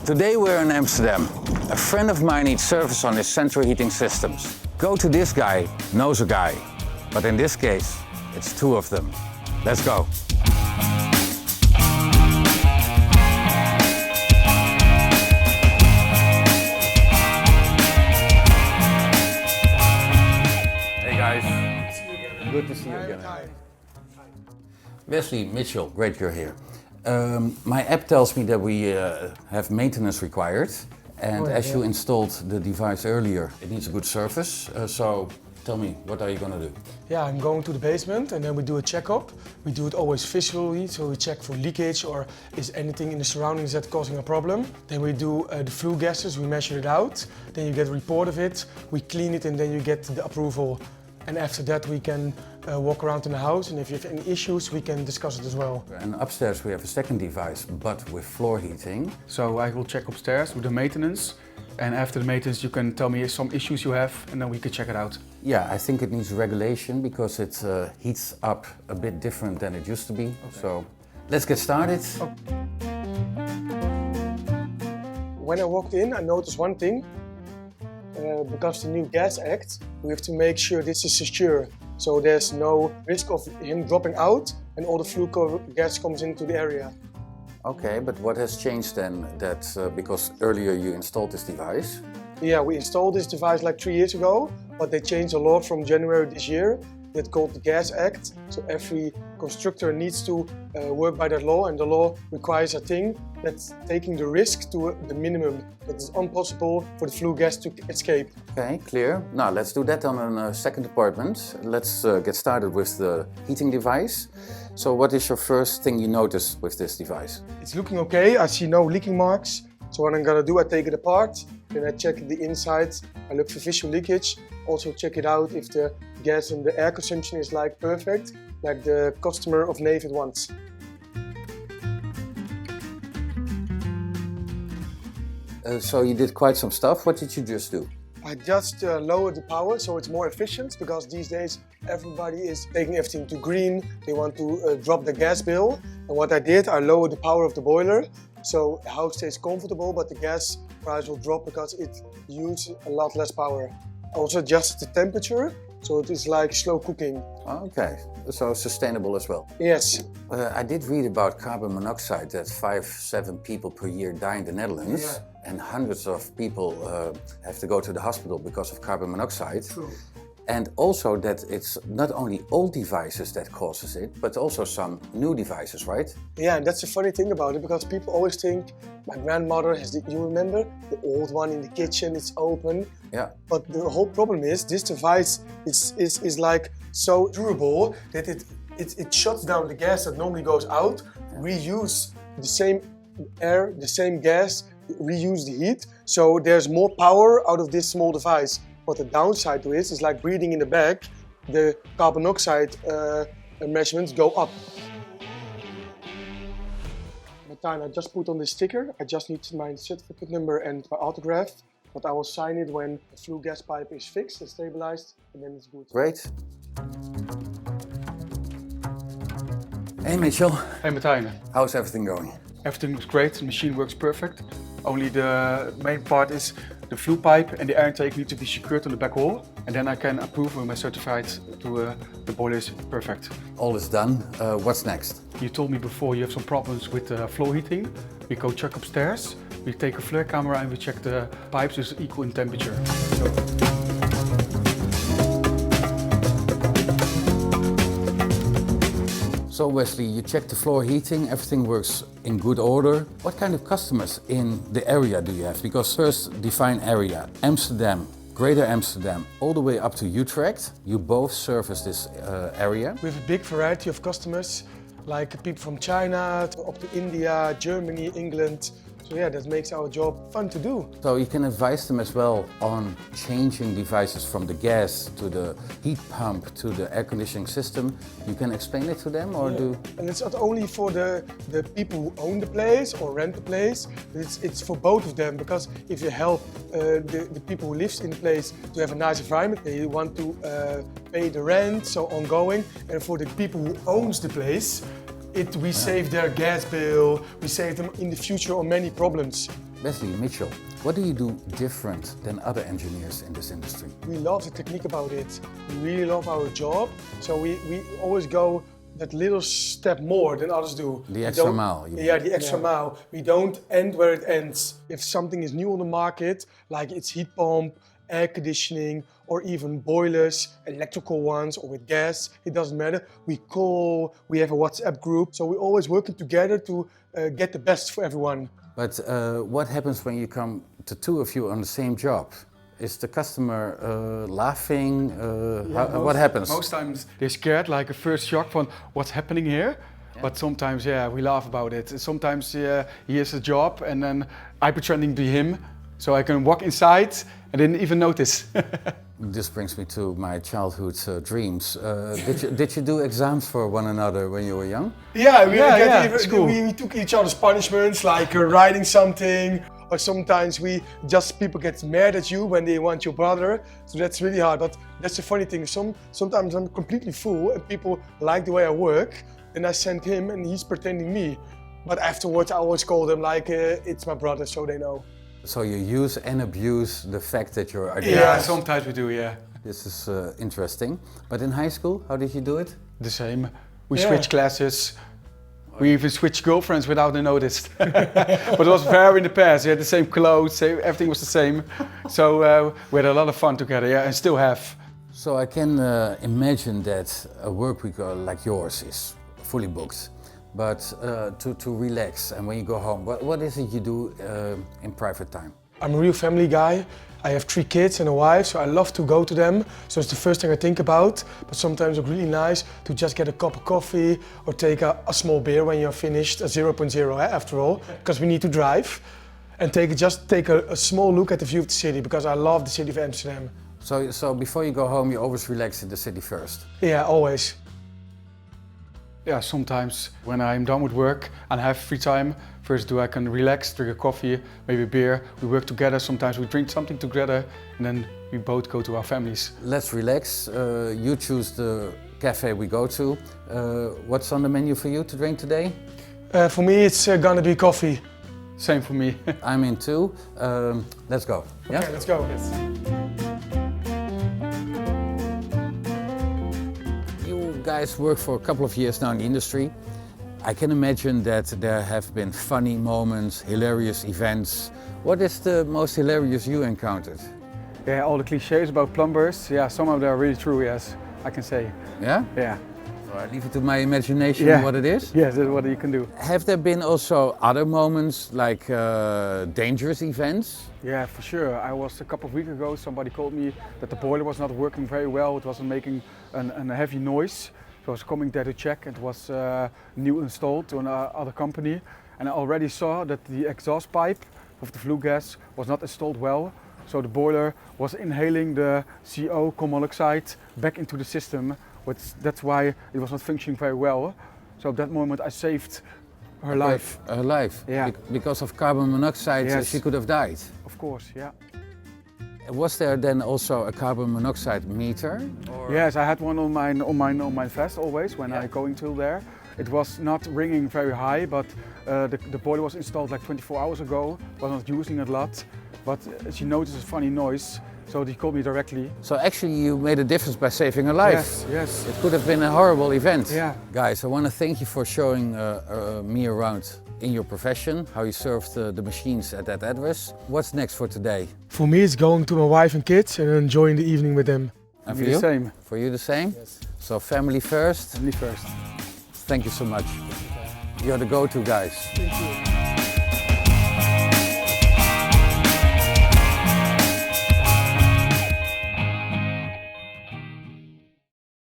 Today we're in Amsterdam. A friend of mine needs service on his central heating systems. Go to this guy, knows a guy. But in this case, it's two of them. Let's go. Hey guys. Good to see you again. Wesley, Mitchell, great you're here. My app tells me that we have maintenance required, and as you installed the device earlier, it needs a good service. So tell me, what are you going to do? Yeah, I'm going to the basement and then we do a checkup. We do it always visually, so we check for leakage or is anything in the surroundings that causing a problem. Then we do the flue gases, we measure it out, then you get a report of it, we clean it and then you get the approval. And after that we can walk around in the house, and if you have any issues we can discuss it as well. And upstairs we have a second device, but with floor heating. So I will check upstairs with the maintenance, and after the maintenance you can tell me some issues you have and then we can check it out. Yeah, I think it needs regulation because it heats up a bit different than it used to be. Okay. So let's get started. Okay. When I walked in I noticed one thing. Because the new Gas Act, we have to make sure this is secure. So there's no risk of him dropping out and all the flue gas comes into the area. Okay, but what has changed then? That because earlier you installed this device? Yeah, we installed this device like 3 years ago, but they changed a law from January this year. That's called the Gas Act. So every constructor needs to work by that law, and the law requires a thing that's taking the risk to the minimum. That is impossible for the flue gas to escape. Okay, clear. Now let's do that on a second apartment. Let's get started with the heating device. So what is your first thing you notice with this device? It's looking okay. I see no leaking marks. So what I'm gonna do, I take it apart, then I check the inside, I look for visual leakage, also check it out if the gas and the air consumption is like perfect, like the customer of Navid wants. So you did quite some stuff. What did you just do? I just lowered the power so it's more efficient, because these days everybody is taking everything to green, they want to drop the gas bill. And what I did, I lowered the power of the boiler, so the house stays comfortable, but the gas price will drop because it uses a lot less power. I also adjusted the temperature, so it is like slow cooking. Okay, so sustainable as well. Yes. I did read about carbon monoxide, that 5-7 people per year die in the Netherlands. Yeah. And hundreds of people have to go to the hospital because of carbon monoxide. True. And also that it's not only old devices that causes it, but also some new devices, right? Yeah, and that's the funny thing about it, because people always think, my grandmother has the, you remember? The old one in the kitchen, it's open. Yeah. But the whole problem is, this device is like so durable that it shuts down the gas that normally goes out, reuse the same air, the same gas, reuse the heat. So there's more power out of this small device. But the downside to it is like breathing in the bag, the carbon monoxide measurements go up. Martijn, I just put on this sticker. I just need my certificate number and my autograph. But I will sign it when the flue gas pipe is fixed and stabilized, and then it's good. Great. Hey Mitchell. Hey Martijn. How's everything going? Everything looks great, the machine works perfect. Only the main part is the flue pipe and the air intake need to be secured on the back wall, and then I can approve when my certified to the boiler is perfect. All is done. What's next? You told me before you have some problems with floor heating. We go check upstairs, we take a FLIR-camera and we check the pipes is equal in temperature. So Wesley, you checked the floor heating, everything works in good order. What kind of customers in the area do you have? Because first define area, Amsterdam, Greater Amsterdam, all the way up to Utrecht. You both service this area. We have a big variety of customers, like people from China, up to India, Germany, England. So yeah, that makes our job fun to do. So you can advise them as well on changing devices from the gas to the heat pump to the air conditioning system. You can explain it to them or do? And it's not only for the people who own the place or rent the place, but it's for both of them, because if you help the people who live in the place to have a nice environment, they want to pay the rent, so ongoing. And for the people who owns the place, we save their gas bill, we save them in the future on many problems. Wesley, Mitchell, what do you do different than other engineers in this industry? We love the technique about it. We really love our job. So we always go that little step more than others do. The extra mile. Yeah, the extra mile. We don't end where it ends. If something is new on the market, like it's heat pump, air conditioning, or even boilers, electrical ones, or with gas, it doesn't matter. We call, we have a WhatsApp group. So we're always working together to get the best for everyone. But what happens when you come to two of you on the same job? Is the customer laughing? What happens? Most times they're scared, like a first shock from what's happening here. Yeah. But sometimes, yeah, we laugh about it. Sometimes he has a job and then I pretending to be him. So I can walk inside and didn't even notice. This brings me to my childhood dreams. Did you do exams for one another when you were young? Yeah, we took each other's punishments, like writing something, or sometimes people get mad at you when they want your brother. So that's really hard. But that's the funny thing. Sometimes I'm completely full and people like the way I work, and I send him and he's pretending me. But afterwards I always call them like it's my brother, so they know. So you use and abuse the fact that you're identical? Yeah, sometimes we do, yeah. This is interesting. But in high school, how did you do it? The same. We switched classes. We even switched girlfriends without they noticed. But it was very in the past. We had the same clothes, everything was the same. So we had a lot of fun together, yeah, and still have. So I can imagine that a work week like yours is fully booked. But to relax, and when you go home, what is it you do in private time? I'm a real family guy. I have 3 kids and a wife, so I love to go to them. So it's the first thing I think about. But sometimes it's really nice to just get a cup of coffee or take a small beer when you're finished, a 0.0 after all, because we need to drive. And just take a small look at the view of the city, because I love the city of Amsterdam. So before you go home, you always relax in the city first? Yeah, always. Yeah, sometimes when I'm done with work and have free time, first I can relax, drink a coffee, maybe a beer. We work together, sometimes we drink something together, and then we both go to our families. Let's relax. You choose the cafe we go to. What's on the menu for you to drink today? For me, it's gonna be coffee. Same for me. I'm in too. Let's go. Okay, yeah? let's go. Yes. Guys work for a couple of years now in the industry. I can imagine that there have been funny moments, hilarious events. What is the most hilarious you encountered? Yeah, all the cliches about plumbers. Yeah, some of them are really true, yes, I can say. Yeah? Yeah. So I leave it to my imagination what it is? Yes, that's what you can do. Have there been also other moments like dangerous events? Yeah, for sure. I was a couple of weeks ago, somebody called me that the boiler was not working very well. It wasn't making a heavy noise. So I was coming there to check. It was new installed to another company. And I already saw that the exhaust pipe of the flue gas was not installed well. So the boiler was inhaling the CO, coal monoxide, back into the system. That's why it was not functioning very well. So at that moment I saved her life. Her life? Yeah. Because of carbon monoxide, yes. She could have died? Of course, yeah. Was there then also a carbon monoxide meter? Or? Yes, I had one on my vest always when I go into there. It was not ringing very high, but the boiler was installed like 24 hours ago. Was not using it a lot, but she noticed a funny noise, so they called me directly. So actually you made a difference by saving her life. Yes, yes. It could have been a horrible event. Yeah. Guys, I want to thank you for showing me around in your profession, how you served the machines at that address. What's next for today? For me, it's going to my wife and kids and enjoying the evening with them. And for you? The same. For you the same? Yes. So family first? Family first. Thank you so much. You're the go-to guys. Thank you.